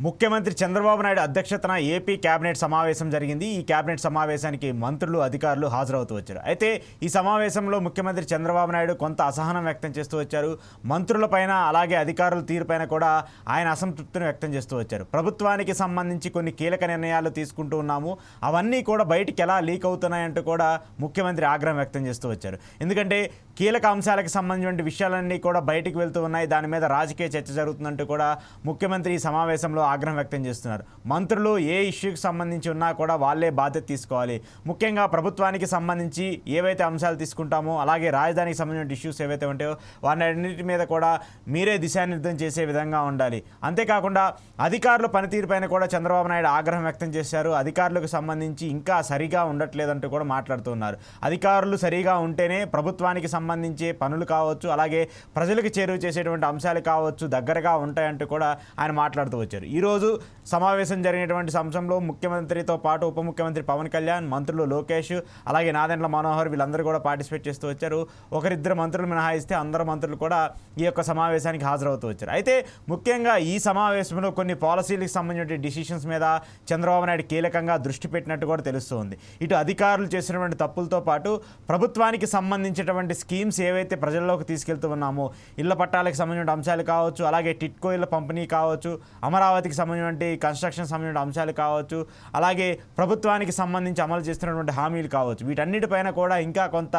ముఖ్యమంత్రి చంద్రబాబు నాయుడు అధ్యక్షతన AP cabinet సమావేశం జరిగింది. ఈ కేబినెట్ సమావేశానికి మంత్రులు, అధికారులు హాజరవుతూ వచ్చారు. అయితే ఈ సమావేశంలో ముఖ్యమంత్రి చంద్రబాబు నాయుడు కొంత అసహనం వ్యక్తం చేస్తూ వచ్చారు. మంత్రులపైన అలాగే అధికారుల తీరుపైన కూడా ఆయన అసంతృప్తిని వ్యక్తం చేస్తూ వచ్చారు. ప్రభుత్వానికి సంబంధించి కొన్ని కీలక నిర్ణయాలు తీసుకుంటూ ఉన్నాము, అవన్నీ కూడా బయటికి ఎలా లీక్ అవుతున్నాయంటూ కూడా ముఖ్యమంత్రి ఆగ్రహం వ్యక్తం చేస్తూ వచ్చారు. ఎందుకంటే కీలక అంశాలకు సంబంధించిన విషయాలన్నీ కూడా బయటికి వెళ్తూ ఉన్నాయి, దాని మీద రాజకీయ చర్చ జరుగుతుందంటూ కూడా ముఖ్యమంత్రి ఈ సమావేశంలో ఆగ్రహం వ్యక్తం చేస్తున్నారు. మంత్రులు ఏ ఇష్యూకి సంబంధించి ఉన్నా కూడా వాళ్ళే బాధ్యత తీసుకోవాలి. ముఖ్యంగా ప్రభుత్వానికి సంబంధించి ఏవైతే అంశాలు తీసుకుంటామో, అలాగే రాజధానికి సంబంధించిన ఇష్యూస్ ఏవైతే ఉంటాయో వాటన్నిటి మీద కూడా మీరే దిశానిర్దేశం చేసే విధంగా ఉండాలి. అంతేకాకుండా అధికారుల పనితీరుపైన కూడా చంద్రబాబు నాయుడు ఆగ్రహం వ్యక్తం చేశారు. అధికారులకు సంబంధించి ఇంకా సరిగా ఉండట్లేదంటూ కూడా మాట్లాడుతున్నారు. అధికారులు సరిగా ఉంటేనే ప్రభుత్వానికి సంబంధించే పనులు కావచ్చు, అలాగే ప్రజలకు చేరువ చేసేటువంటి అంశాలు కావచ్చు దగ్గరగా ఉంటాయంటూ కూడా ఆయన మాట్లాడుతూ వచ్చారు. ఈరోజు సమావేశం జరిగినటువంటి అంశంలో ముఖ్యమంత్రితో పాటు ఉప ముఖ్యమంత్రి పవన్ కళ్యాణ్, మంత్రులు లోకేష్, అలాగే నాదెండ్ల మనోహర్ వీళ్ళందరూ కూడా పార్టిసిపేట్ చేస్తూ వచ్చారు. ఒకరిద్దరు మంత్రులు మినహాయిస్తే అందరు మంత్రులు కూడా ఈ యొక్క సమావేశానికి హాజరవుతూ వచ్చారు. అయితే ముఖ్యంగా ఈ సమావేశంలో కొన్ని పాలసీలకు సంబంధించిన డిసిషన్స్ మీద చంద్రబాబు నాయుడు కీలకంగా దృష్టి పెట్టినట్టు కూడా తెలుస్తోంది. ఇటు అధికారులు చేసినటువంటి తప్పులతో పాటు ప్రభుత్వానికి సంబంధించినటువంటి స్కీమ్స్ ఏవైతే ప్రజల్లోకి తీసుకెళ్తూ ఉన్నామో, ఇళ్ల పట్టాలకు సంబంధించిన అంశాలు కావచ్చు, అలాగే టిట్కో ఇళ్ల పంపిణీ కావచ్చు, అమరావతికి సంబంధించిన కన్స్ట్రక్షన్ సంబంధించిన అంశాలు కావచ్చు, అలాగే ప్రభుత్వానికి సంబంధించి అమలు చేస్తున్నటువంటి హామీలు కావచ్చు, వీటన్నిటిపైన కూడా ఇంకా కొంత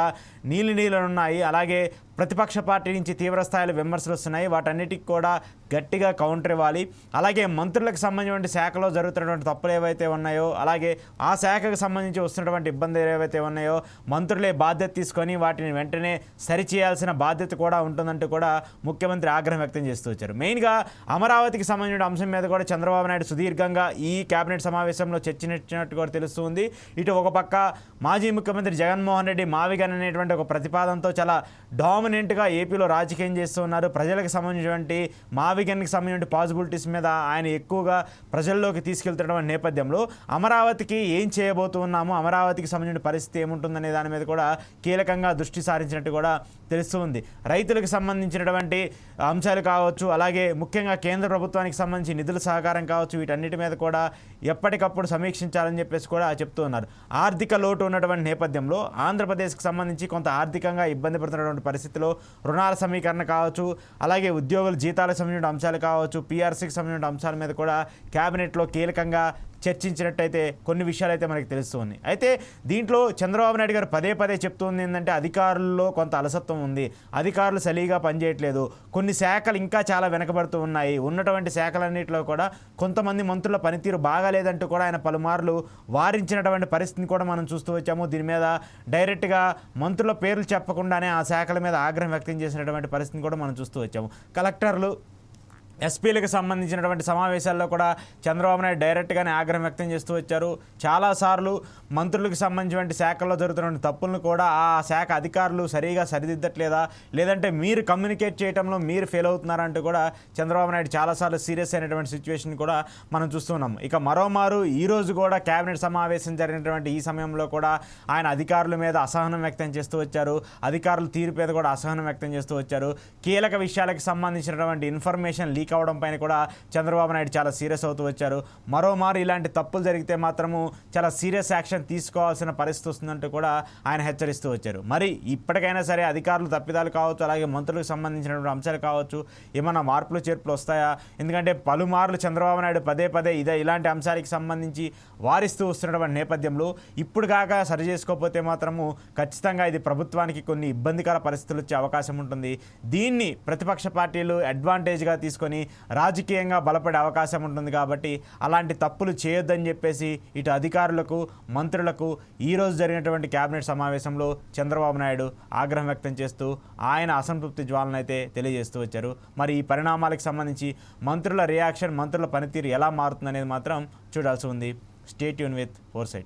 నీళ్ళున్నాయి. అలాగే ప్రతిపక్ష పార్టీ నుంచి తీవ్ర స్థాయిలో విమర్శలు వస్తున్నాయి. వాటన్నిటికి కూడా గట్టిగా కౌంటర్ ఇవ్వాలి. అలాగే మంత్రులకు సంబంధించిన శాఖలో జరుగుతున్నటువంటి తప్పులు ఏవైతే ఉన్నాయో, అలాగే ఆ శాఖకు సంబంధించి వస్తున్నటువంటి ఇబ్బందులు ఏవైతే ఉన్నాయో మంత్రులే బాధ్యత తీసుకొని వాటిని వెంటనే సరిచేయాల్సిన బాధ్యత కూడా ఉంటుందంటూ కూడా ముఖ్యమంత్రి ఆగ్రహం వ్యక్తం చేస్తూ వచ్చారు. మెయిన్గా అమరావతికి సంబంధించిన అంశం మీద కూడా చంద్రబాబు నాయుడు సుదీర్ఘంగా ఈ కేబినెట్ సమావేశంలో చర్చించినట్టు కూడా తెలుస్తుంది. ఇటు ఒక పక్క మాజీ ముఖ్యమంత్రి జగన్మోహన్ రెడ్డి మావిగన్ అనేటువంటి ఒక ప్రతిపాదనతో చాలా డామినెంట్గా ఏపీలో రాజకీయం చేస్తూ ఉన్నారు. ప్రజలకు సంబంధించినటువంటి మావిగన్కి సంబంధించిన పాసిబిలిటీస్ మీద ఆయన ఎక్కువగా ప్రజల్లోకి తీసుకెళ్తున్న నేపథ్యంలో అమరావతికి ఏం చేయబోతున్నాము, అమరావతికి సంబంధించిన పరిస్థితి ఏముంటుందనే దాని మీద కూడా కీలకంగా దృష్టి సారించినట్టు కూడా తెలుస్తుంది. రైతులకు సంబంధించినటువంటి అంశాలు కావచ్చు, అలాగే ముఖ్యంగా కేంద్ర ప్రభుత్వానికి సంబంధించి నిధుల సహకారం కావచ్చు, వీటన్నిటి మీద కూడా ఎప్పటికప్పుడు సమీక్షించాలని చెప్పేసి కూడా చెప్తూ ఉన్నారు. ఆర్థిక లోటు ఉన్నటువంటి నేపథ్యంలో ఆంధ్రప్రదేశ్కి సంబంధించి కొంత ఆర్థికంగా ఇబ్బంది పడుతున్నటువంటి పరిస్థితిలో రుణాల సమీకరణ కావచ్చు, అలాగే ఉద్యోగుల జీతాలకు సంబంధించిన అంశాలు కావచ్చు, పీఆర్సీకి సంబంధించిన అంశాల మీద కూడా కేబినెట్లో కీలకంగా చర్చించినట్టయితే కొన్ని విషయాలు అయితే మనకి తెలుస్తుంది. అయితే దీంట్లో చంద్రబాబు నాయుడు గారు పదే పదే చెప్తుంది ఏంటంటే అధికారుల్లో కొంత అలసత్వం ఉంది, అధికారులు సరిగా పనిచేయట్లేదు, కొన్ని శాఖలు ఇంకా చాలా వెనకబడుతూ ఉన్నాయి, ఉన్నటువంటి శాఖలన్నింటిలో కూడా కొంతమంది మంత్రుల పనితీరు బాగాలేదంటూ కూడా ఆయన పలుమార్లు వారించినటువంటి పరిస్థితిని కూడా మనం చూస్తూ వచ్చాము. దీని మీద డైరెక్ట్గా మంత్రుల పేర్లు చెప్పకుండానే ఆ శాఖల మీద ఆగ్రహం వ్యక్తం చేసినటువంటి పరిస్థితిని కూడా మనం చూస్తూ వచ్చాము. కలెక్టర్లు, ఎస్పీలకు సంబంధించినటువంటి సమావేశాల్లో కూడా చంద్రబాబు నాయుడు డైరెక్ట్గానే ఆగ్రహం వ్యక్తం చేస్తూ వచ్చారు. చాలాసార్లు మంత్రులకు సంబంధించిన శాఖల్లో జరుగుతున్న తప్పులను కూడా ఆ శాఖ అధికారులు సరిగా సరిదిద్దట్లేదా, లేదంటే మీరు కమ్యూనికేట్ చేయడంలో మీరు ఫెయిల్ అవుతున్నారంటూ కూడా చంద్రబాబు నాయుడు చాలాసార్లు సీరియస్ అయినటువంటి సిచ్యువేషన్ కూడా మనం చూస్తున్నాం. ఇక మరోమారు ఈరోజు కూడా కేబినెట్ సమావేశం జరిగినటువంటి ఈ సమయంలో కూడా ఆయన అధికారుల మీద అసహనం వ్యక్తం చేస్తూ వచ్చారు. అధికారుల తీరు మీద కూడా అసహనం వ్యక్తం చేస్తూ వచ్చారు. కీలక విషయాలకు సంబంధించినటువంటి ఇన్ఫర్మేషన్ లీక్ అవడం పైన కూడా చంద్రబాబు నాయుడు చాలా సీరియస్ అవుతూ వచ్చారు. మరోమారు ఇలాంటి తప్పులు జరిగితే మాత్రము చాలా సీరియస్ యాక్షన్ తీసుకోవాల్సిన పరిస్థితి వస్తుందంటూ కూడా ఆయన హెచ్చరిస్తూ వచ్చారు. మరి ఇప్పటికైనా సరే అధికారులు తప్పిదాలు కావచ్చు, అలాగే మంత్రులకు సంబంధించినటువంటి అంశాలు కావచ్చు, ఏమైనా మార్పులు చేర్పులు వస్తాయా? ఎందుకంటే పలుమార్లు చంద్రబాబు నాయుడు పదే పదే ఇలాంటి అంశాలకు సంబంధించి వారిస్తూ వస్తున్నటువంటి నేపథ్యంలో ఇప్పుడు కాక సరి చేసుకోకపోతే మాత్రము ఖచ్చితంగా ఇది ప్రభుత్వానికి కొన్ని ఇబ్బందికర పరిస్థితులు వచ్చే అవకాశం ఉంటుంది. దీన్ని ప్రతిపక్ష పార్టీలు అడ్వాంటేజ్గా తీసుకొని రాజకీయంగా బలపడే అవకాశం ఉంటుంది. కాబట్టి అలాంటి తప్పులు చేయొద్దని చెప్పేసి ఇటు అధికారులకు, మంత్రులకు ఈరోజు జరిగినటువంటి కేబినెట్ సమావేశంలో చంద్రబాబు నాయుడు ఆగ్రహం వ్యక్తం చేస్తూ ఆయన అసంతృప్తి జ్వాలను అయితే తెలియజేస్తూ వచ్చారు. మరి ఈ పరిణామాలకు సంబంధించి మంత్రుల రియాక్షన్, మంత్రుల పనితీరు ఎలా మారుతుందనేది మాత్రం చూడాల్సి ఉంది. Stay tune with foresight.